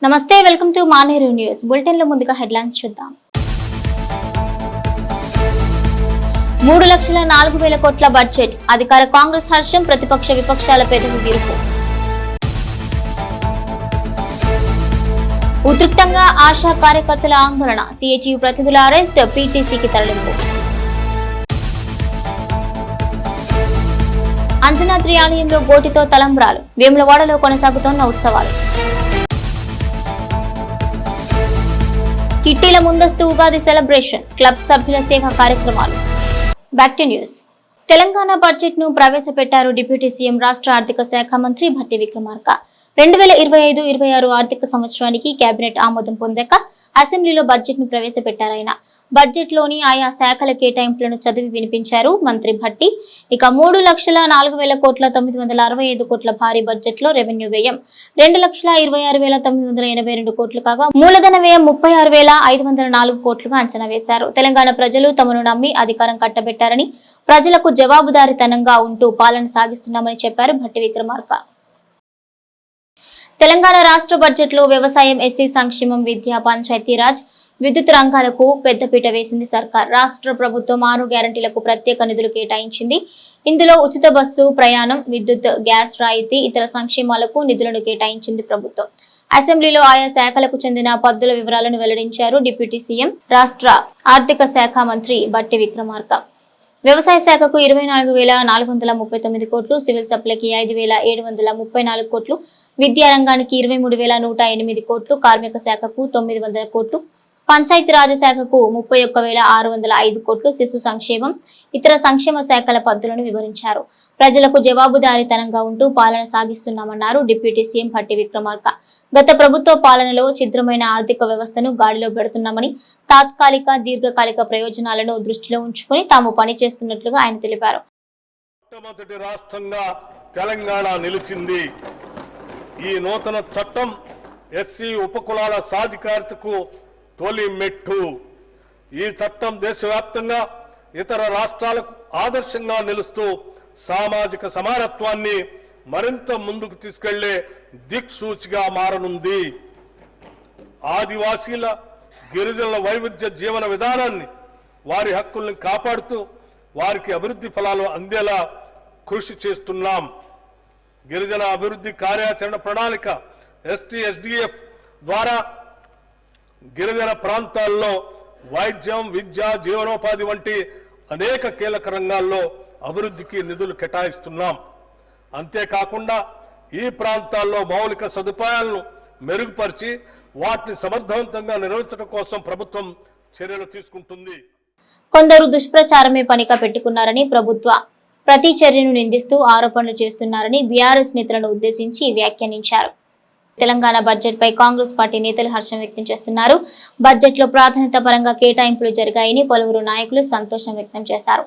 నమస్తే, welcome to Maneru news bulletin లో ముందుగా హెడ్లైన్స్ చూద్దాం. 3,04,000 కోట్ల బడ్జెట్, అధికార కాంగ్రెస్ హర్షం, ప్రతిపక్ష విపక్షాల పెదవి విరుపు. ఉద్రిక్తంగా ఆశా కార్యకర్తల ఆందోళన, సిఐటియు ప్రతినిధుల అరెస్ట్, పీటీసీకి తరలింపు. అంజనాద్రి ఆలయంలో గోటితో తలంబ్రాలు, వేములవాడలో కొనసాగుతోన్న ఉత్సవాలు. కిట్టీల ముందస్తు ఉగాది సెలబ్రేషన్, క్లబ్ సభ్యుల సేవా కార్యక్రమాలు. Back to news. Telangana budget ను ప్రవేశపెట్టారు డిప్యూటీ సీఎం రాష్ట్ర ఆర్థిక శాఖ మంత్రి భట్టి విక్రమార్క. 2025-26 ఆర్థిక సంవత్సరానికి కేబినెట్ ఆమోదం పొందాక అసెంబ్లీలో బడ్జెట్ ను ప్రవేశపెట్టారాయన. బడ్జెట్ లోని ఆయా శాఖల కేటాయింపులను చదివి వినిపించారు మంత్రి భట్టి. ఇక 3,04,000 కోట్ల 965 కోట్ల భారీ బడ్జెట్ లో రెవెన్యూ వ్యయం 2,26,982 కోట్లు కాగా మూలధన వ్యయం 36,504 కోట్లుగా అంచనా వేశారు. తెలంగాణ ప్రజలు తమను నమ్మి అధికారం కట్టబెట్టారని, ప్రజలకు జవాబుదారీతనంగా ఉంటూ పాలన సాగిస్తున్నామని చెప్పారు భట్టి విక్రమార్క. తెలంగాణ రాష్ట్ర బడ్జెట్ లో వ్యవసాయం, ఎస్సీ సంక్షేమం, విద్య, పంచాయతీరాజ్, విద్యుత్ రంగాలకు పెద్దపీట వేసింది సర్కార్. రాష్ట్ర ప్రభుత్వం 6 గ్యారంటీలకు ప్రత్యేక నిధులు కేటాయించింది. ఇందులో ఉచిత బస్సు ప్రయాణం, విద్యుత్, గ్యాస్ రాయితీ, ఇతర సంక్షేమాలకు నిధులను కేటాయించింది ప్రభుత్వం. అసెంబ్లీలో ఆయా శాఖలకు చెందిన పద్దుల వివరాలను వెల్లడించారు డిప్యూటీ సీఎం రాష్ట్ర ఆర్థిక శాఖ మంత్రి భట్టి విక్రమార్క. వ్యవసాయ శాఖకు 24,439 కోట్లు, సివిల్ సప్లైకి 5,734 కోట్లు, విద్యా రంగానికి 23,108 కోట్లు, కార్మిక శాఖకు 900 కోట్లు, పంచాయతీరాజ్ శాఖకు 31,605 కోట్లు, శిశు సంక్షేమం, ఇతర సంక్షేమ శాఖల పద్ధతులను వివరించారు. ప్రజలకు జవాబుదారీతనంగా ఉంటూ పాలన సాగిస్తున్నామన్నారు డిప్యూటీ సీఎం భట్టి విక్రమార్క. గత ప్రభుత్వ పాలనలో ఛిద్రమైన ఆర్థిక వ్యవస్థను గాడిలో పెడుతున్నామని, తాత్కాలిక, దీర్ఘకాలిక ప్రయోజనాలను దృష్టిలో ఉంచుకుని తాము పనిచేస్తున్నట్లుగా ఆయన తెలిపారు. మొట్టమొదటి రాష్ట్రంగా తెలంగాణ నిలిచింది. ఈ నూతన చట్టం ఎస్సీ ఉపకులాల సాధికారతకు తొలి మెట్టు. ఈ చట్టం దేశవ్యాప్తంగా ఇతర రాష్ట్రాలకు ఆదర్శంగా నిలుస్తూ సామాజిక సమానత్వాన్ని మరింత ముందుకు తీసుకెళ్లే దిక్సూచిగా మారనుంది. ఆదివాసీల, గిరిజనుల వైవిధ్య జీవన విధానాన్ని, వారి హక్కుల్ని కాపాడుతూ వారికి అభివృద్ధి ఫలాలు అందేలా కృషి చేస్తున్నాం. గిరిజన అభివృద్ధి కార్యాచరణ ప్రణాళిక ST-SDF ద్వారా గిరిజన ప్రాంతాల్లో వైద్యం, విద్య, జీవనోపాధి వంటి అనేక కీలక రంగాల్లో అభివృద్ధికి నిధులు కేటాయిస్తున్నాం. అంతేకాకుండా ఈ ప్రాంతాల్లో మౌలిక సదుపాయాలను మెరుగుపరిచి వాటిని సమర్థవంతంగా నిర్వహించడం కోసం ప్రభుత్వం చర్యలు తీసుకుంటుంది. కొందరు దుష్ప్రచారమే పనిగా పెట్టుకున్నారని, ప్రభుత్వ ప్రతి చర్యను నిందిస్తూ ఆరోపణలు చేస్తున్నారని బీఆర్ఎస్ నేతలను ఉద్దేశించి వ్యాఖ్యానించారు. తెలంగాణ బడ్జెట్ పై కాంగ్రెస్ పార్టీ నేతలు హర్షం వ్యక్తం చేస్తున్నారు. బడ్జెట్ లో ప్రాధాన్యత పరంగా కేటాయింపులు జరిగాయని పలువురు నాయకులు సంతోషం వ్యక్తం చేశారు.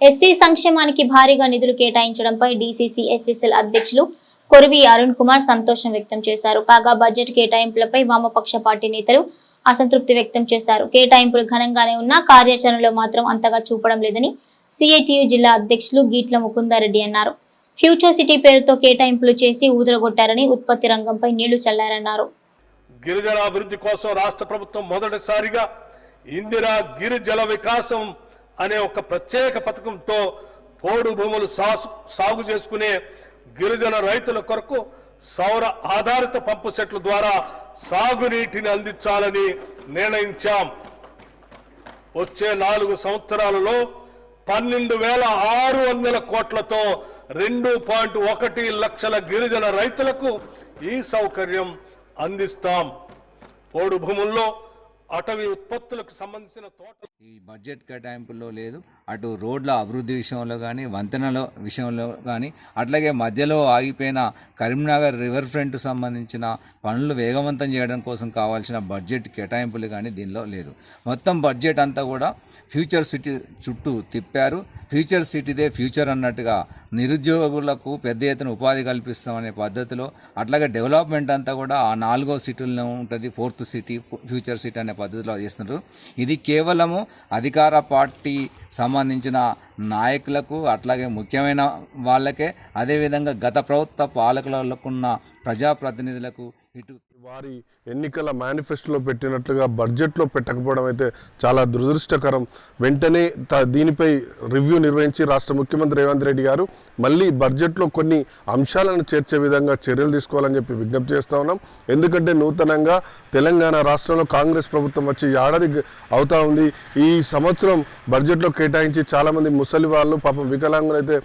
ఎస్సీ సంక్షేమానికి భారీగా నిధులు కేటాయించడంపై డీసీసీ SSL అధ్యక్షులు కొరివి అరుణ్ కుమార్ సంతోషం వ్యక్తం చేశారు. కాగా బడ్జెట్ కేటాయింపులపై వామపక్ష పార్టీ నేతలు అసంతృప్తి వ్యక్తం చేశారు. కేటాయింపులు ఘనంగానే ఉన్నా కార్యాచరణలో మాత్రం అంతగా చూపడం లేదని సిఐటియు జిల్లా అధ్యక్షులు గీట్ల ముకుందారెడ్డి అన్నారు. ఫ్యూచర్ సిటీ పేరుతో కేటాయింపులు చేసి ఊదరగొట్టారని, ఉత్పత్తి రంగంపై నీళ్లు చల్లారన్నారు. గిరిజన అభివృద్ధి కోసం రాష్ట్ర ప్రభుత్వం మొదటిసారిగా ఇందిరా గిరి జల వికాసం అనే ఒక ప్రత్యేక పథకంతో పోడు భూములు సాగు చేసుకునే గిరిజన రైతుల కొరకు సౌర ఆధారిత పంపు సెట్ల ద్వారా సాగునీటిని అందించాలని నిర్ణయించాం. వచ్చే 4 సంవత్సరాలలో 12,600 కోట్లతో 2.1 లక్షల గిరిజన రైతులకు ఈ సౌకర్యం అందిస్తాం. పోడు భూముల్లో అటవీ ఉత్పత్తులకు సంబంధించిన తోట ఈ బడ్జెట్ కేటాయింపుల్లో లేదు. అటు రోడ్ల అభివృద్ధి విషయంలో కానీ, వంతెనల విషయంలో కానీ, అట్లాగే మధ్యలో ఆగిపోయిన కరీంనగర్ రివర్ ఫ్రంట్ సంబంధించిన పనులు వేగవంతం చేయడం కోసం కావాల్సిన బడ్జెట్ కేటాయింపులు కానీ దీనిలో లేదు. మొత్తం బడ్జెట్ అంతా కూడా ఫ్యూచర్ సిటీ చుట్టూ తిప్పారు. ఫ్యూచర్ సిటీదే ఫ్యూచర్ అన్నట్టుగా నిరుద్యోగులకు పెద్ద ఎత్తున ఉపాధి కల్పిస్తామనే పద్ధతిలో, అట్లాగే డెవలప్మెంట్ అంతా కూడా ఆ 4వ సిటీలో ఉంటుంది, 4th సిటీ ఫ్యూచర్ సిటీ అనే పద్ధతిలో చేస్తున్నారు. ఇది కేవలము అధికార పార్టీ సంబంధించిన నాయకులకు, అట్లాగే ముఖ్యమైన వాళ్ళకే, అదేవిధంగా గత ప్రభుత్వ పాలకులకున్న ప్రజాప్రతినిధులకు ఇటు వారి ఎన్నికల మేనిఫెస్టోలో పెట్టినట్లుగా బడ్జెట్లో పెట్టకపోవడం అయితే చాలా దురదృష్టకరం. వెంటనే దీనిపై రివ్యూ నిర్వహించి రాష్ట్ర ముఖ్యమంత్రి రేవంత్ రెడ్డి గారు మళ్ళీ బడ్జెట్లో కొన్ని అంశాలను చేర్చే విధంగా చర్యలు తీసుకోవాలని చెప్పి విజ్ఞప్తి చేస్తూ ఉన్నాం. ఎందుకంటే నూతనంగా తెలంగాణ రాష్ట్రంలో కాంగ్రెస్ ప్రభుత్వం వచ్చి ఏడాది అవుతా ఉంది. ఈ సంవత్సరం బడ్జెట్లో కేటాయించి చాలామంది ముసలి వాళ్ళు పాపం వికలాంగులు అయితే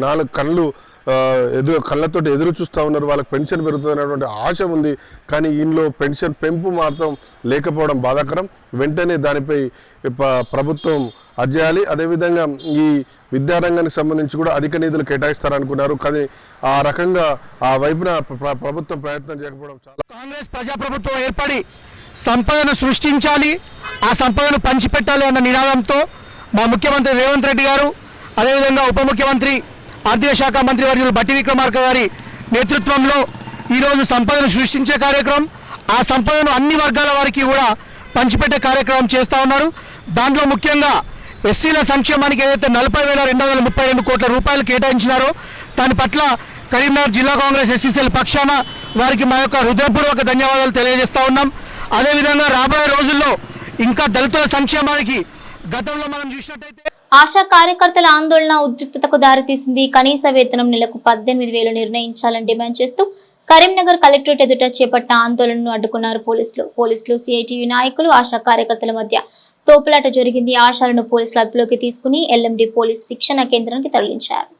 4 కళ్ళతోటి ఎదురు చూస్తూ ఉన్నారు. వాళ్ళకి పెన్షన్ పెరుగుతుందనేటువంటి ఆశ ఉంది. కానీ ఇందులో పెన్షన్ పెంపు మాత్రం లేకపోవడం బాధాకరం. వెంటనే దానిపై ప్రభుత్వం అధ్యాయాలి. అదేవిధంగా ఈ విద్యారంగానికి సంబంధించి కూడా అధిక నిధులు కేటాయిస్తారనుకున్నారు. కానీ ఆ రకంగా ఆ వైపున ప్రభుత్వం ప్రయత్నం చేయకపోవడం చాలా. కాంగ్రెస్ ప్రజాప్రభుత్వం ఏర్పడి సంపదను సృష్టించాలి, ఆ సంపదను పంచిపెట్టాలి అన్న నినాదంతో మా ముఖ్యమంత్రి రేవంత్ రెడ్డి గారు, అదేవిధంగా ఉప ముఖ్యమంత్రి ఆర్థిక శాఖ మంత్రి వర్యులు బట్టి విక్రమార్క గారి నేతృత్వంలో ఈరోజు సంపదను సృష్టించే కార్యక్రమం, ఆ సంపదను అన్ని వర్గాల వారికి కూడా పంచిపెట్టే కార్యక్రమం చేస్తూ ఉన్నారు. దాంట్లో ముఖ్యంగా ఎస్సీల సంక్షేమానికి ఏదైతే 40,232 కోట్ల రూపాయలు కేటాయించినారో దాని పట్ల కరీంనగర్ జిల్లా కాంగ్రెస్ ఎస్సీసీఎల్ పక్షాన వారికి మా యొక్క హృదయపూర్వక ధన్యవాదాలు తెలియజేస్తూ ఉన్నాం. అదేవిధంగా రాబోయే రోజుల్లో ఇంకా దళితుల సంక్షేమానికి గతంలో మనం చూసినట్టయితే ఆశా కార్యకర్తల ఆందోళన ఉద్రిక్తతకు దారితీసింది. కనీస వేతనం నెలకు 18,000 నిర్ణయించాలని డిమాండ్ చేస్తూ కరీంనగర్ కలెక్టరేట్ ఎదుట చేపట్టిన ఆందోళనను అడ్డుకున్నారు పోలీసులు సిఐటియు నాయకులు ఆశా కార్యకర్తల మధ్య తోపులాట జరిగింది. ఆశాలను పోలీసులు అదుపులోకి తీసుకుని ఎల్ఎండి పోలీస్ శిక్షణ కేంద్రానికి తరలించారు.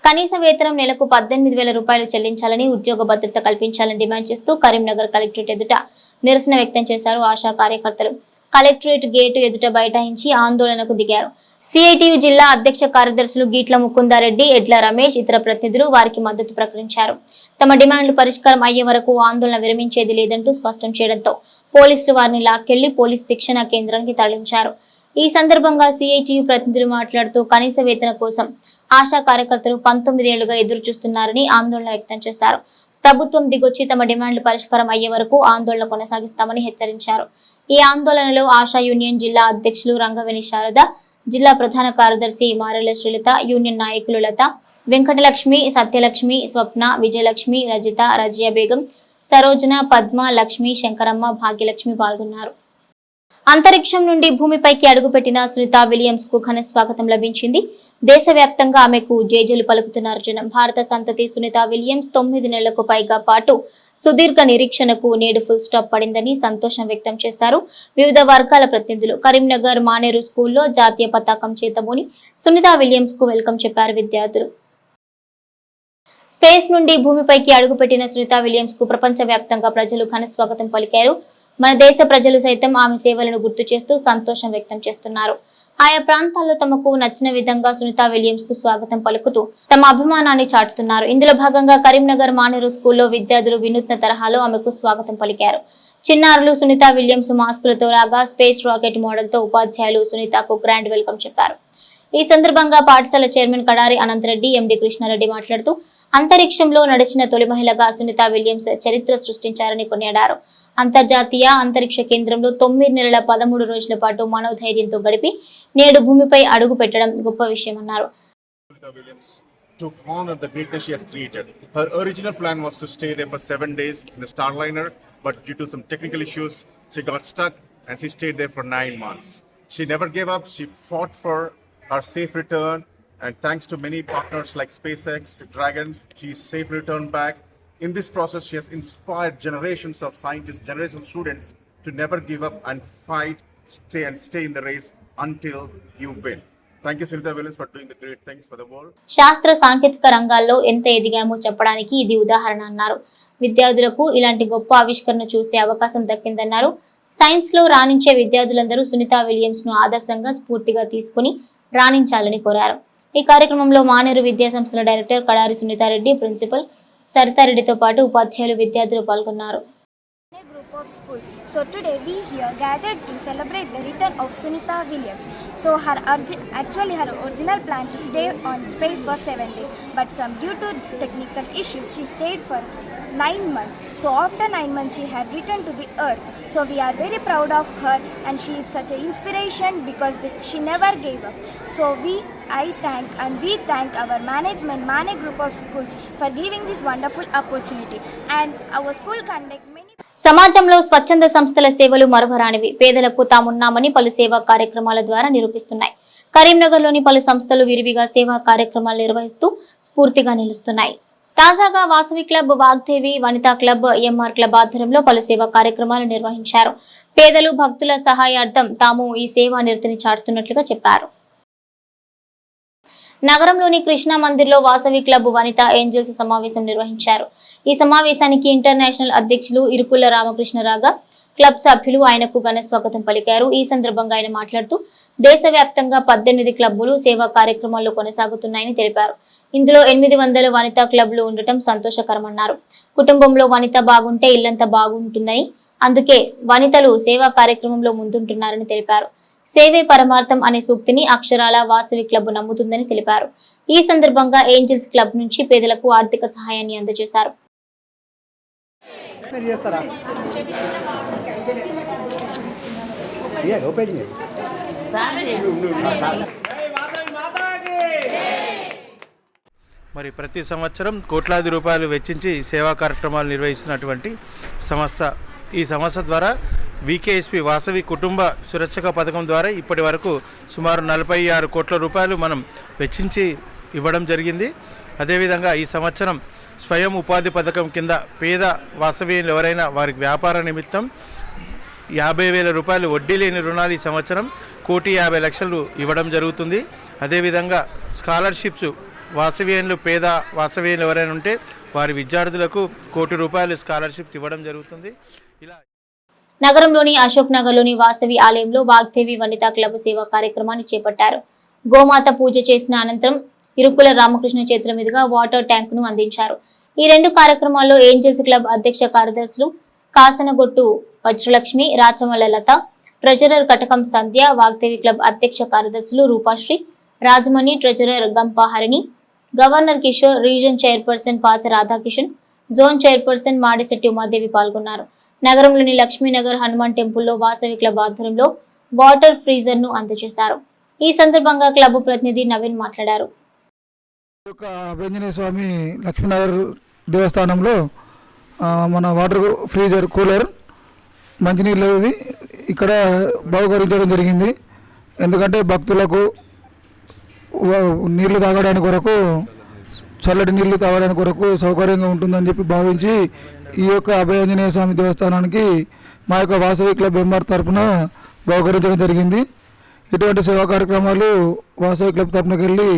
కనీస వేతనం నెలకు 18,000 రూపాయలు చెల్లించాలని, ఉద్యోగ భద్రత కల్పించాలని డిమాండ్ చేస్తూ కరీంనగర్ కలెక్టరేట్ ఎదుట నిరసన వ్యక్తం చేశారు ఆశా కార్యకర్తలు. కలెక్టరేట్ గేటు ఎదుట బైఠాయించి ఆందోళనకు దిగారు. సిఐటియు జిల్లా అధ్యక్ష కార్యదర్శులు గీట్ల ముకుందారెడ్డి, ఎడ్ల రమేష్, ఇతర ప్రతినిధులు వారికి మద్దతు ప్రకటించారు. తమ డిమాండ్లు పరిష్కారం అయ్యే వరకు ఆందోళన విరమించేది లేదంటూ స్పష్టం చేయడంతో పోలీసులు వారిని లాక్కెళ్లి పోలీస్ శిక్షణ కేంద్రానికి తరలించారు. ఈ సందర్భంగా సిఐటియు ప్రతినిధులు మాట్లాడుతూ కనీస వేతన కోసం ఆశా కార్యకర్తలు 19 ఏళ్లుగా ఎదురు చూస్తున్నారని ఆందోళన వ్యక్తం చేశారు. ప్రభుత్వం దిగొచ్చి తమ డిమాండ్లు పరిష్కారం అయ్యే వరకు ఆందోళన కొనసాగిస్తామని హెచ్చరించారు. ఈ ఆందోళనలో ఆశా యూనియన్ జిల్లా అధ్యక్షులు రంగవేణి శారద, జిల్లా ప్రధాన కార్యదర్శి మారెల శ్రీలత, యూనియన్ నాయకులు లత, వెంకటలక్ష్మి, సత్యలక్ష్మి, స్వప్న, విజయలక్ష్మి, రజిత, రజియా బేగం, సరోజన, పద్మ, లక్ష్మి, శంకరమ్మ, భాగ్యలక్ష్మి పాల్గొన్నారు. అంతరిక్షం నుండి భూమిపైకి అడుగుపెట్టిన సునీత విలియమ్స్ కు ఘన స్వాగతం లభించింది. దేశవ్యాప్తంగా ఆమెకు జేజేలు పలుకుతున్నారు జనం. భారత సంతతి సునీత విలియమ్స్ 9 నెలలకు పైగా పాటు సుదీర్ఘ నిరీక్షణకు నేడు ఫుల్ స్టాప్ పడిందని సంతోషం వ్యక్తం చేశారు వివిధ వర్గాల ప్రతినిధులు. కరీంనగర్ మానేరు స్కూల్లో జాతీయ పతాకం చేతబూని సునీత విలియమ్స్ కు వెల్కమ్ చెప్పారు విద్యార్థులు. స్పేస్ నుండి భూమిపైకి అడుగుపెట్టిన సునీత విలియమ్స్ కు ప్రపంచ వ్యాప్తంగా ప్రజలు ఘన స్వాగతం పలికారు. మన దేశ ప్రజలు సైతం ఆమె సేవలను గుర్తు చేస్తూ సంతోషం వ్యక్తం చేస్తున్నారు. ఆయా ప్రాంతాల్లో తమకు నచ్చిన విధంగా సునీత విలియమ్స్ కు స్వాగతం పలుకుతూ తమ అభిమానాన్ని చాటుతున్నారు. ఇందులో భాగంగా కరీంనగర్ మానేరు స్కూల్లో విద్యార్థులు వినూత్న తరహాలో ఆమెకు స్వాగతం పలికారు. చిన్నారులు సునీత విలియమ్స్ మాస్కులతో రాగా స్పేస్ రాకెట్ మోడల్ తో ఉపాధ్యాయులు సునీతకు గ్రాండ్ వెల్కమ్ చెప్పారు. ఈ సందర్భంగా పాఠశాల చైర్మన్ కడారి అనంతరెడ్డి, ఎండి కృష్ణారెడ్డి మాట్లాడుతూ అంతరిక్షంలో నడిచిన తొలి మహిళగా సునీత విలియమ్స్ చరిత్ర సృష్టించారని కొనియాడారు. అంతర్జాతీయ అంతరిక్ష కేంద్రంలో 9 నెలల 13 రోజుల పాటు మనోధైర్యంతో గడిపి నేడు భూమిపై అడుగు పెట్టడం గొప్ప విషయమన్నారు. To honor the greatness she has created. Her original plan was to stay there for 7 days in the Starliner, but due to some technical issues, she got stuck and she stayed there for 9 months. She never gave up. She fought for her safe return, and thanks to many partners like SpaceX, Dragon, she's safely returned back. In this process, she has inspired generations of scientists, generations of students to never give up and fight, stay in the race until you win. Thank you, Sunita Williams, for doing the great things for the world. శాస్త్ర సాంకేతిక రంగాల్లో ఎంత ఎదిగామో చెప్పడానికి ఇది ఉదాహరణ అన్నారు. విద్యార్థులకు ఇలాంటి గొప్ప ఆవిష్కరణ చూసే అవకాశం దక్కిందన్నారు. సైన్స్ లో రాణించే విద్యార్థులందరూ సునీత విలియమ్స్ ను ఆదర్శంగా స్ఫూర్తిగా తీసుకుని రాణించాలని కోరారు. ఈ కార్యక్రమంలో మానేరు విద్యా సంస్థల డైరెక్టర్ కడారి సునీతారెడ్డి, ప్రిన్సిపల్ సరితారెడ్డితో పాటు ఉపాధ్యాయులు, విద్యార్థులు పాల్గొన్నారు. So today we here gathered to celebrate the return of Sunita Williams. So her original plan to stay on space for 7 days, but due to technical issues she stayed for 9 months. So after 9 months she had returned to the earth. So we are very proud of her, and she is such an inspiration because she never gave up. So we thank our management, Mane Group of Schools, for giving this wonderful opportunity, and our school conduct many సమాజంలో స్వచ్ఛంద సంస్థల సేవలు మరువరానివి. పేదలకు తామున్నామని పలు సేవా కార్యక్రమాల ద్వారా నిరూపిస్తున్నాయి. కరీంనగర్లోని పలు సంస్థలు విరివిగా సేవా కార్యక్రమాలు నిర్వహిస్తూ స్ఫూర్తిగా నిలుస్తున్నాయి. తాజాగా Vasavi club, Vagdevi Vanita club, MR club ఆధ్వర్యంలో పలు సేవా కార్యక్రమాలు నిర్వహించారు. పేదలు, భక్తుల సహాయార్థం తాము ఈ సేవా నిరతిని చాటుతున్నట్లుగా చెప్పారు. నగరంలోని కృష్ణా మందిర్లో వాసవి క్లబ్ వనితా ఏంజల్స్ సమావేశం నిర్వహించారు. ఈ సమావేశానికి ఇంటర్నేషనల్ అధ్యక్షులు ఇరుకుల రామకృష్ణరాగా క్లబ్ సభ్యులు ఆయనకు ఘన స్వాగతం పలికారు. ఈ సందర్భంగా ఆయన మాట్లాడుతూ దేశవ్యాప్తంగా 18 క్లబ్బులు సేవా కార్యక్రమాల్లో కొనసాగుతున్నాయని తెలిపారు. ఇందులో 800 వనితా క్లబ్లు ఉండటం సంతోషకరమన్నారు. కుటుంబంలో వనిత బాగుంటే ఇల్లంతా బాగుంటుందని, అందుకే వనితలు సేవా కార్యక్రమంలో ముందుంటున్నారని తెలిపారు. సేవే పరమార్థం అనే సూక్తిని అక్షరాల వాసవి క్లబ్ నమ్ముతుందని తెలిపారు. ఈ సందర్భంగా ఏంజల్స్ క్లబ్ నుంచి పేదలకు ఆర్థిక సహాయాన్ని అందజేశారు. మరి ప్రతి సంవత్సరం కోట్లాది రూపాయలు వెచ్చించి సేవా కార్యక్రమాలు నిర్వహిస్తున్నటువంటి సంస్థ. ఈ సంస్థ ద్వారా వికేఎస్పి వాసవి కుటుంబ సురక్షక పథకం ద్వారా ఇప్పటి వరకు సుమారు 46 కోట్ల రూపాయలు మనం వెచ్చించి ఇవ్వడం జరిగింది. అదేవిధంగా ఈ సంవత్సరం స్వయం ఉపాధి పథకం కింద పేద వాసవీయులు ఎవరైనా వారికి వ్యాపార నిమిత్తం 50,000 రూపాయలు వడ్డీ లేని రుణాలు ఈ సంవత్సరం 1,50,00,000 ఇవ్వడం జరుగుతుంది. అదేవిధంగా స్కాలర్షిప్స్ వాసవీయులు, పేద వాసవీయులు ఎవరైనా ఉంటే వారి విద్యార్థులకు 1 కోటి రూపాయలు స్కాలర్షిప్స్ ఇవ్వడం జరుగుతుంది. ఇలా నగరంలోని అశోక్ నగర్లోని వాసవి ఆలయంలో వాగ్దేవి వనితా క్లబ్ సేవా కార్యక్రమాన్ని చేపట్టారు. గోమాత పూజ చేసిన అనంతరం ఇరుకుల రామకృష్ణ చేతుల మీదుగా వాటర్ ట్యాంక్ ను అందించారు. ఈ 2 కార్యక్రమాల్లో ఏంజల్స్ క్లబ్ అధ్యక్ష కార్యదర్శులు కాసనగొట్టు వజ్రలక్ష్మి, రాచమల్ల లత, ట్రెజరర్ కటకం సంధ్య, వాగ్దేవి క్లబ్ అధ్యక్ష కార్యదర్శులు Rupasri, Rajamani, treasurer Gampaharini, governor Kishore, region chairperson Patha Radhakishan, zone chairperson Madishetti Umadevi పాల్గొన్నారు. నగరంలోని లక్ష్మీనగర్ హనుమాన్ టెంపుల్లో వాసవి క్లబ్ ఆధ్వర్యంలో వాటర్ ఫ్రీజర్ ను అందజేశారు. ఈ సందర్భంగా క్లబ్ ప్రతినిధి నవీన్ మాట్లాడారు. ఆంజనేయ స్వామి లక్ష్మీనగర్ దేవస్థానంలో మన వాటర్ ఫ్రీజర్, కూలర్, మంచినీళ్ళు ఇక్కడ బహుకరించడం జరిగింది. ఎందుకంటే భక్తులకు నీళ్లు తాగడానికి కొరకు, చల్లటి నీళ్లు తాగడానికి కొరకు సౌకర్యంగా ఉంటుందని చెప్పి భావించి ఈ యొక్క అభయాంజనేయ స్వామి దేవస్థానానికి మా యొక్క వాసవి క్లబ్ ఎంఆర్ తరఫున బహుకరించడం జరిగింది. ఇటువంటి సేవా కార్యక్రమాలు వాసవి క్లబ్ తరఫునకి వెళ్ళి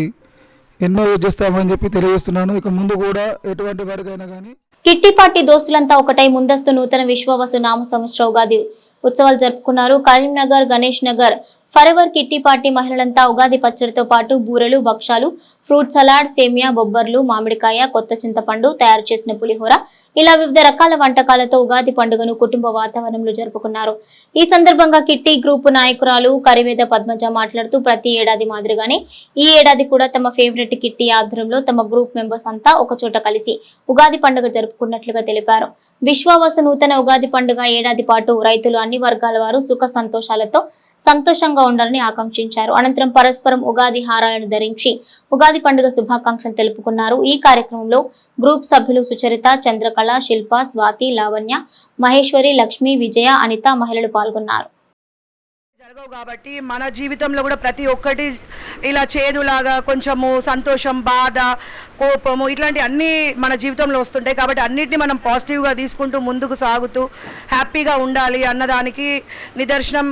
ఎన్నో చేస్తామని చెప్పి తెలియజేస్తున్నాను. ఇక ముందు కూడా ఎటువంటి వారికైనా కానీ కిట్టి పార్టీ దోస్తులంతా ఒకటై ముందస్తు నూతన విశ్వవసు నామ సంవత్సర ఉగాది ఉత్సవాలు జరుపుకున్నారు. Karimnagar, Ganesh Nagar forever kitty party మహిళలంతా ఉగాది పచ్చడితో పాటు బూరెలు, భక్షాలు, ఫ్రూట్ సలాడ్, సేమియా, బొబ్బర్లు, మామిడికాయ, కొత్త చింతపండు, తయారు చేసిన పులిహోర ఇలా వివిధ రకాల వంటకాలతో ఉగాది పండుగను కుటుంబ వాతావరణంలో జరుపుకున్నారు. ఈ సందర్భంగా కిట్టి గ్రూప్ నాయకురాలు కరివేద పద్మజ మాట్లాడుతూ ప్రతి ఏడాది మాదిరిగానే ఈ ఏడాది కూడా తమ ఫేవరెట్ కిట్టి ఆధ్వర్యంలో తమ గ్రూప్ మెంబర్స్ అంతా ఒకచోట కలిసి ఉగాది పండుగ జరుపుకున్నట్లుగా తెలిపారు. విశ్వావస నూతన ఉగాది పండుగ ఏడాది పాటు రైతులు, అన్ని వర్గాల వారు సుఖ సంతోషాలతో సంతోషంగా ఉండాలని ఆకాంక్షించారు. అనంతరం పరస్పరం ఉగాది హారాలను ధరించి ఉగాది పండుగ శుభాకాంక్షలు తెలుపుకున్నారు. ఈ కార్యక్రమంలో గ్రూప్ సభ్యులు సుచరిత, చంద్రకళ, శిల్ప, స్వాతి, లావణ్య, మహేశ్వరి, లక్ష్మి, విజయ, అనిత మహిళలు పాల్గొన్నారు. జరగవు కాబట్టి మన జీవితంలో కూడా ప్రతి ఒక్కటి ఇలా చేదులాగా కొంచెము సంతోషం, బాధ, కోపము ఇట్లాంటి అన్నీ మన జీవితంలో వస్తుంటాయి. కాబట్టి అన్నిటిని మనం పాజిటివ్గా తీసుకుంటూ ముందుకు సాగుతూ హ్యాపీగా ఉండాలి అన్నదానికి నిదర్శనం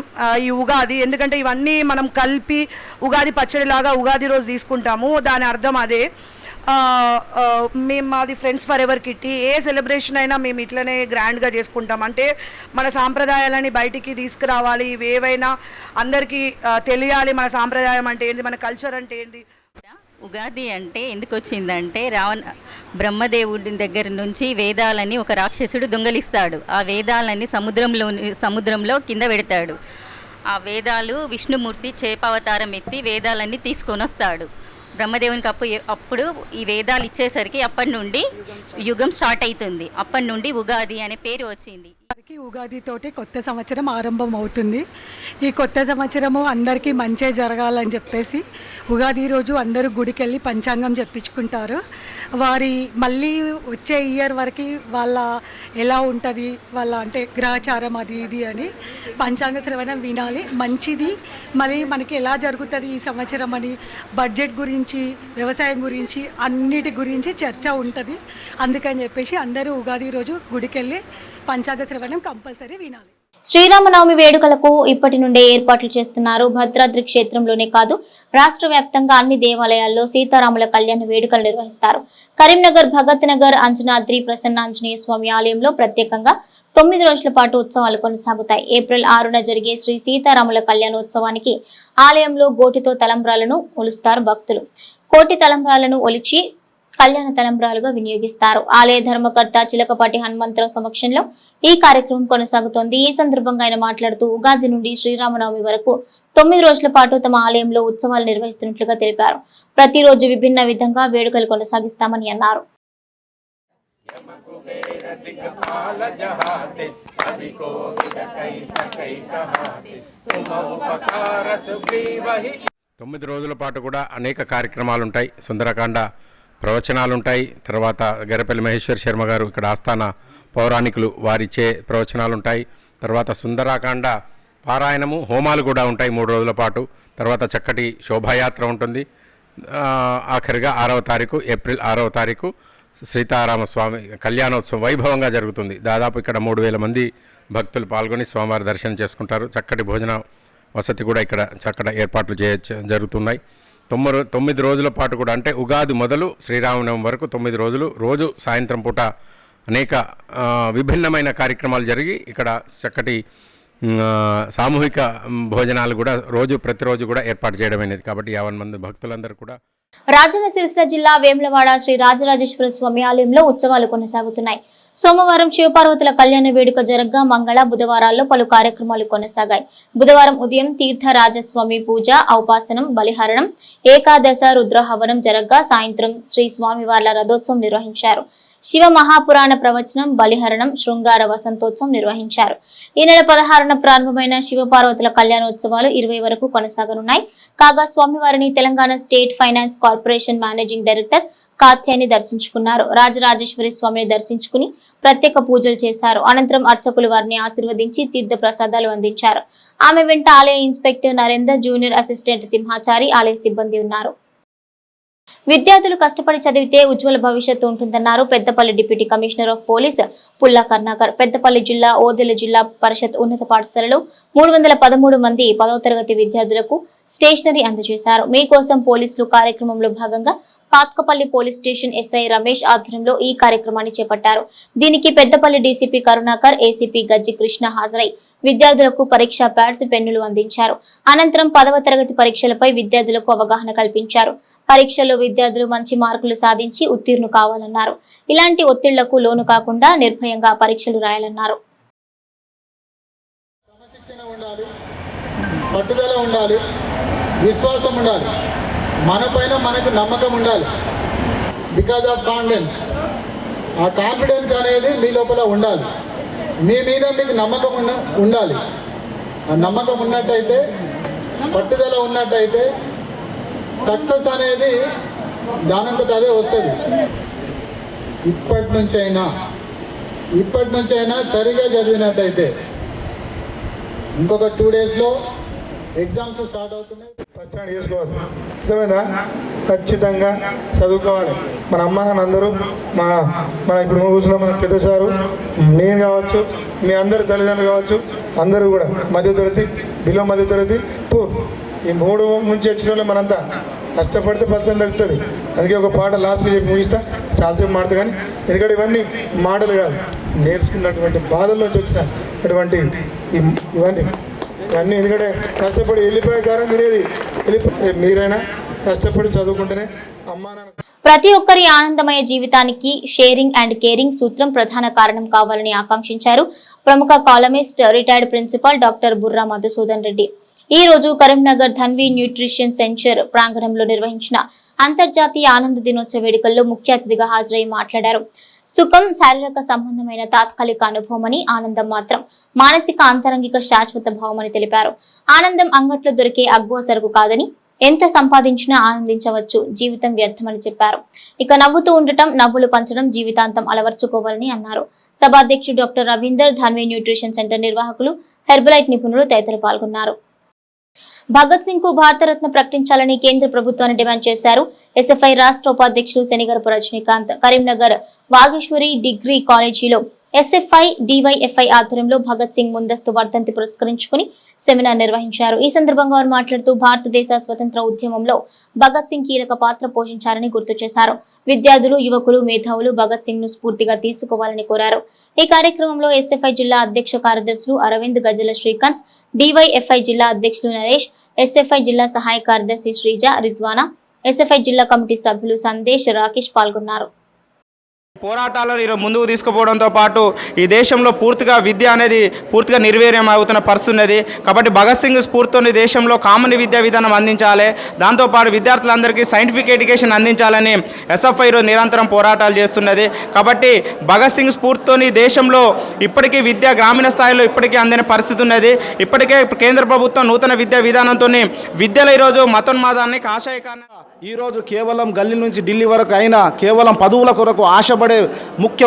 ఈ ఉగాది. ఎందుకంటే ఇవన్నీ మనం కలిపి ఉగాది పచ్చడిలాగా ఉగాది రోజు తీసుకుంటాము. దాని అర్థం అదే. మేము మాది friends for ever kitty A celebration అయినా మేము ఇట్లనే గ్రాండ్గా చేసుకుంటాం. అంటే మన సాంప్రదాయాలని బయటికి తీసుకురావాలి, ఏవైనా అందరికీ తెలియాలి మన సాంప్రదాయం అంటే ఏంటి, మన కల్చర్ అంటే ఏంటి. ఉగాది అంటే ఎందుకు వచ్చిందంటే బ్రహ్మదేవుడి దగ్గర నుంచి వేదాలని ఒక రాక్షసుడు దొంగలిస్తాడు. ఆ వేదాలని సముద్రంలో కింద పెడతాడు. ఆ వేదాలు విష్ణుమూర్తి చేపావతారం ఎత్తి వేదాలన్నీ తీసుకొని వస్తాడు బ్రహ్మదేవునికి. అప్పుడు ఈ వేదాలు ఇచ్చేసరికి అప్పటి నుండి యుగం స్టార్ట్ అవుతుంది. అప్పటి నుండి ఉగాది అనే పేరు వచ్చింది. ఉగాదితోటి కొత్త సంవత్సరం ఆరంభం అవుతుంది. ఈ కొత్త సంవత్సరము అందరికీ మంచి జరగాలని చెప్పేసి ఉగాది రోజు అందరూ గుడికి వెళ్ళి పంచాంగం చెప్పించుకుంటారు. వారి మళ్ళీ వచ్చే ఇయర్ వరకు వాళ్ళ ఎలా ఉంటుంది వాళ్ళ అంటే గ్రహచారం అది ఇది అని పంచాంగ శ్రవణం వినాలి. మంచిది. మళ్ళీ మనకి ఎలా జరుగుతుంది ఈ సంవత్సరం అని బడ్జెట్ గురించి వ్యవసాయం గురించి అన్నిటి గురించి చర్చ ఉంటుంది. అందుకని చెప్పేసి అందరూ ఉగాది రోజు గుడికి వెళ్ళి పంచాంగ శ్రవణం కంపల్సరీ వినాలి. శ్రీరామనవమి వేడుకలకు ఇప్పటి నుండే ఏర్పాట్లు చేస్తున్నారు. భద్రాద్రి క్షేత్రంలోనే కాదు రాష్ట్ర వ్యాప్తంగా అన్ని దేవాలయాల్లో సీతారాముల కళ్యాణ వేడుకలు నిర్వహిస్తారు. కరీంనగర్ భగత్ నగర్ అంజనాద్రి ప్రసన్నాంజనేయ స్వామి ఆలయంలో ప్రత్యేకంగా 9 రోజుల పాటు ఉత్సవాలు కొనసాగుతాయి. ఏప్రిల్ 6న జరిగే శ్రీ సీతారాముల కళ్యాణోత్సవానికి ఆలయంలో గోటితో తలంబ్రాలను ఒలుస్తారు భక్తులు. కోటి తలంబ్రాలను ఒలిచి కళ్యాణ తలంబ్రాలుగా వినియోగిస్తారు. ఆలయ ధర్మకర్త చిలకపాటి హనుమంతరావు సమక్షంలో ఈ కార్యక్రమం కొనసాగుతోంది. ఈ సందర్భంగా ఆయన మాట్లాడుతూ ఉగాది నుండి శ్రీరామనవమి వరకు 9 రోజుల పాటు తమ ఆలయంలో ఉత్సవాలు నిర్వహిస్తున్నట్లుగా తెలిపారు. ప్రతిరోజు విభిన్న విధంగా వేడుకలు కొనసాగిస్తామని అన్నారు. తొమ్మిది రోజుల పాటు కూడా అనేక కార్యక్రమాలు ఉంటాయి. సుందరకాండ ప్రవచనాలు ఉంటాయి. తర్వాత గరపల్లి మహేశ్వర్ శర్మ గారు ఇక్కడ ఆస్థాన పౌరాణికులు వారిచ్చే ప్రవచనాలు ఉంటాయి. తర్వాత సుందరకాండ పారాయణము హోమాలు కూడా ఉంటాయి 3 రోజుల పాటు. తర్వాత చక్కటి శోభాయాత్ర ఉంటుంది. ఆఖరిగా 6వ తారీఖు ఏప్రిల్ 6వ తారీఖు సీతారామస్వామి కళ్యాణోత్సవం వైభవంగా జరుగుతుంది. దాదాపు ఇక్కడ 3000 మంది భక్తులు పాల్గొని స్వామివారి దర్శనం చేసుకుంటారు. చక్కటి భోజన వసతి కూడా ఇక్కడ చక్కటి ఏర్పాట్లు జరుగుతున్నాయి. 9 రోజుల పాటు కూడా అంటే ఉగాది మొదలు శ్రీరామనవమి వరకు 9 రోజులు రోజు సాయంత్రం పూట అనేక విభిన్నమైన కార్యక్రమాలు జరిగి ఇక్కడ చక్కటి సామూహిక భోజనాలు కూడా ప్రతిరోజు కూడా ఏర్పాటు చేయడమైనది. కాబట్టి 50 మంది భక్తులందరూ కూడా రాజన్న సిరిసిల్ల జిల్లా వేములవాడ శ్రీ రాజరాజేశ్వర స్వామి ఆలయంలో ఉత్సవాలు కొనసాగుతున్నాయి. సోమవారం శివపార్వతుల కళ్యాణ వేడుక జరగ్గా మంగళ బుధవారాల్లో పలు కార్యక్రమాలు కొనసాగాయి. బుధవారం ఉదయం తీర్థరాజస్వామి పూజ, ఔపాసనం, బలిహరణం, ఏకాదశ రుద్రహవనం జరగ్గా సాయంత్రం శ్రీ స్వామివార్ల రథోత్సవం నిర్వహించారు. శివ మహాపురాణ ప్రవచనం, బలిహరణం, శృంగార వసంతోత్సవం నిర్వహించారు. ఈ నెల 16న ప్రారంభమైన శివపార్వతుల కళ్యాణోత్సవాలు 20 వరకు కొనసాగనున్నాయి. కాగా స్వామివారిని Telangana state finance corporation managing director Katyayani దర్శించుకున్నారు. రాజరాజేశ్వరి స్వామిని దర్శించుకుని ప్రత్యేక పూజలు చేశారు. అనంతరం అర్చకులు వారిని ఆశీర్వదించి తీర్థ ప్రసాదాలు అందించారు. ఆమె వెంట ఆలయ inspector Narender, junior assistant Simhachari, ఆలయ సిబ్బంది ఉన్నారు. విద్యార్థులు కష్టపడి చదివితే ఉజ్వల భవిష్యత్తు ఉంటుందన్నారు Peddapalli deputy commissioner of police Pulla Karnakar. Peddapalli జిల్లా ఓదెల జిల్లా పరిషత్ ఉన్నత పాఠశాలలో 313 మంది 10వ తరగతి విద్యార్థులకు స్టేషనరీ అందజేశారు. మీకోసం పోలీసులు కార్యక్రమంలో భాగంగా పాత్కపల్లి పోలీస్ స్టేషన్ ఎస్ఐ రమేష్ ఆధ్వర్యంలో ఈ కార్యక్రమాన్ని చేపట్టారు. దీనికి పెద్దపల్లి డీసీపీ కరుణాకర్, ఏసీపీ గజ్జి కృష్ణ హాజరై విద్యార్థులకు పరీక్షా ప్యాడ్స్, పెన్నులు అందించారు. అనంతరం 10వ తరగతి పరీక్షలపై విద్యార్థులకు అవగాహన కల్పించారు. పరీక్షల్లో విద్యార్థులు మంచి మార్కులు సాధించి ఉత్తీర్ణు కావాలన్నారు. ఇలాంటి ఒత్తిళ్లకు లోను కాకుండా నిర్భయంగా పరీక్షలు రాయాలన్నారు. పట్టుదల ఉండాలి, విశ్వాసం ఉండాలి, మన పైన మనకు నమ్మకం ఉండాలి. బికాజ్ ఆఫ్ కాన్ఫిడెన్స్, ఆ కాన్ఫిడెన్స్ అనేది మీ లోపల ఉండాలి. మీ మీద మీకు నమ్మకం ఉండాలి. ఆ నమ్మకం ఉన్నట్టయితే, పట్టుదల ఉన్నట్టయితే సక్సెస్ అనేది దానంతట అదే వస్తుంది. ఇప్పటి నుంచైనా సరిగా చదివినట్టయితే ఇంకొక 2 డేస్లో ఎగ్జామ్స్ స్టార్ట్ అవుతున్నాయి. ఫస్ట్ హ్యాండ్ చేసుకోవాలి. అర్థమైందా? ఖచ్చితంగా చదువుకోవాలి. మన అమ్మ నాన్న అందరూ మన ఇప్పుడు కూర్చున్న మన పెద్ద సారు, నేను కావచ్చు, మీ అందరి తల్లిదండ్రులు కావచ్చు, అందరూ కూడా మధ్యతరగతి, బిలో మధ్యతరగతి, ఈ 3 నుంచి వచ్చిన వాళ్ళు మనంతా కష్టపడితే ఫలితం తగ్గుతుంది. అందుకే ఒక పాట లాస్ట్కి చెప్పి ముగిస్తా, చాలాసేపు మాడతా. కానీ ఎందుకంటే ఇవన్నీ మాటలు కాదు, నేర్చుకున్నటువంటి బాధల్లోంచి వచ్చిన అటువంటి ఇవన్నీ ఎందుకంటే కష్టపడి వెళ్ళిపోయే కారం తినేది. మీరైనా కష్టపడి చదువుకుంటేనే అమ్మా నాన్న. ప్రతి ఒక్కరి ఆనందమయ జీవితానికి షేరింగ్ అండ్ కేరింగ్ సూత్రం ప్రధాన కారణం కావాలని ఆకాంక్షించారు ప్రముఖ columnist, retired principal doctor Burra Madhusudan Reddy. ఈ రోజు కరీంనగర్ ధన్వి న్యూట్రిషన్ సెంటర్ ప్రాంగణంలో నిర్వహించిన అంతర్జాతీయ ఆనంద దినోత్సవ వేడుకల్లో ముఖ్య అతిథిగా హాజరై మాట్లాడారు. సుఖం శారీరక సంబంధమైన తాత్కాలిక అనుభవమని, ఆనందం మాత్రం మానసిక అంతరంగిక శాశ్వత భావమని తెలిపారు. ఆనందం అంగట్లో దొరికే అగ్గువ సరుకు కాదని, ఎంత సంపాదించినా ఆనందించవచ్చు, జీవితం వ్యర్థమని చెప్పారు. ఇక నవ్వుతూ ఉండటం, నవ్వులు పంచడం జీవితాంతం అలవర్చుకోవాలని అన్నారు. సభాధ్యక్షుడు డాక్టర్ రవీందర్, ధన్వే న్యూట్రిషన్ సెంటర్ నిర్వాహకులు, హెర్బలైట్ నిపుణులు తదితరులు పాల్గొన్నారు. భగత్ సింగ్ కు భారతరత్న ప్రకటించాలని కేంద్ర ప్రభుత్వాన్ని డిమాండ్ చేశారు. ఎస్ఎఫ్ఐ రాష్ట్ర ఉపాధ్యక్షులు శనిగరపు రజనీకాంత్ కరీంనగర్ వాగేశ్వరి డిగ్రీ కాలేజీలో ఎస్ఎఫ్ఐ డివైఎఫ్ఐ ఆధ్వర్యంలో భగత్ సింగ్ ముందస్తు వర్ధంతి పురస్కరించుకుని సెమినార్ నిర్వహించారు. ఈ సందర్భంగా వారు మాట్లాడుతూ భారతదేశ స్వతంత్ర ఉద్యమంలో భగత్ సింగ్ కీలక పాత్ర పోషించారని గుర్తు చేశారు. విద్యార్థులు, యువకులు, మేధావులు భగత్ సింగ్ ను స్ఫూర్తిగా తీసుకోవాలని కోరారు. ఈ కార్యక్రమంలో ఎస్ఎఫ్ఐ జిల్లా అధ్యక్ష కార్యదర్శులు అరవింద్, గజల శ్రీకాంత్, డివైఎఫ్ఐ జిల్లా అధ్యక్షులు నరేష్, ఎస్ఎఫ్ఐ జిల్లా సహాయ కార్యదర్శి శ్రీజ, రిజ్వానా, ఎస్ఎఫ్ఐ జిల్లా కమిటీ సభ్యులు సందేశ్, రాకేష్ పాల్గొన్నారు. పోరాటాలను ఈరోజు ముందుకు తీసుకుపోవడంతో పాటు ఈ దేశంలో పూర్తిగా విద్య అనేది పూర్తిగా నిర్వీర్యం అవుతున్న పరిస్థితి ఉన్నది. కాబట్టి భగత్ సింగ్ స్ఫూర్తితోని దేశంలో కామన్ విద్యా విధానం అందించాలి, దాంతోపాటు విద్యార్థులందరికీ సైంటిఫిక్ ఎడ్యుకేషన్ అందించాలని ఎస్ఎఫ్ఐ నిరంతరం పోరాటాలు చేస్తున్నది. కాబట్టి భగత్ సింగ్ స్ఫూర్తితోని దేశంలో ఇప్పటికీ విద్య గ్రామీణ స్థాయిలో ఇప్పటికీ అందిన పరిస్థితి ఉన్నది. ఇప్పటికే కేంద్ర ప్రభుత్వం నూతన విద్యా విధానంతో విద్యలో ఈరోజు మతోన్మాదాన్ని కాషాయకాన్ని ఈరోజు కేవలం గల్లీ నుంచి ఢిల్లీ వరకు అయినా కేవలం పదవుల కొరకు ఆశపడే ముఖ్య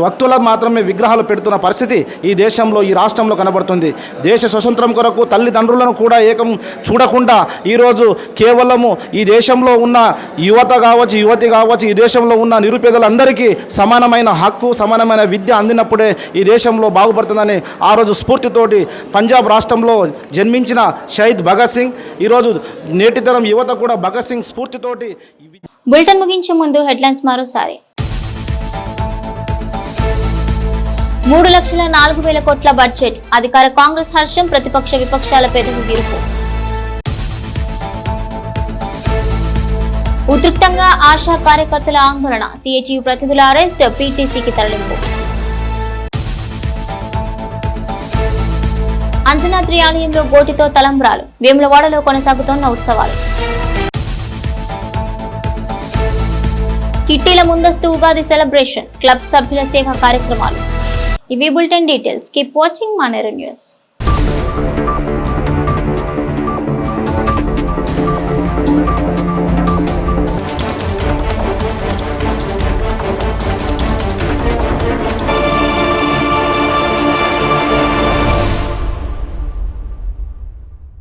వ్యక్తులకు మాత్రమే విగ్రహాలు పెడుతున్న పరిస్థితి ఈ దేశంలో, ఈ రాష్ట్రంలో కనబడుతుంది. దేశ స్వతంత్రం కొరకు తల్లిదండ్రులను కూడా ఏకం చూడకుండా ఈరోజు కేవలము ఈ దేశంలో ఉన్న యువత కావచ్చు, యువతి కావచ్చు, ఈ దేశంలో ఉన్న నిరుపేదలందరికీ సమానమైన హక్కు, సమానమైన విద్య అందినప్పుడే ఈ దేశంలో బాగుపడుతుందని ఆ రోజు స్ఫూర్తితోటి పంజాబ్ రాష్ట్రంలో జన్మించిన షహీద్ భగత్ సింగ్ ఈరోజు నేటితరం యువత కూడా భగత్ సింగ్ స్ఫూర్తితోటి. బులెటిన్ ముగించే ముందు హెడ్లైన్స్ మరోసారి. 3,04,000 కోట్ల బడ్జెట్, అధికార కాంగ్రెస్ హర్షం, ప్రతిపక్ష విపక్షాల పెదవి విరుపు. ఉద్రిక్తంగా ఆశా కార్యకర్తల ఆందోళన, సిఐటియు ప్రతినిధుల అరెస్ట్, పీటీసీకి తరలింపు. అంజనాద్రి ఆలయంలో గోటితో తలంబ్రాలు, వేములవాడలో కొనసాగుతోన్న ఉత్సవాలు. కిట్టీల ముందస్తు ఉగాది సెలబ్రేషన్, క్లబ్ సభ్యుల సేవా కార్యక్రమాలు. ఇవి bulletin details. Keep watching Maneru news.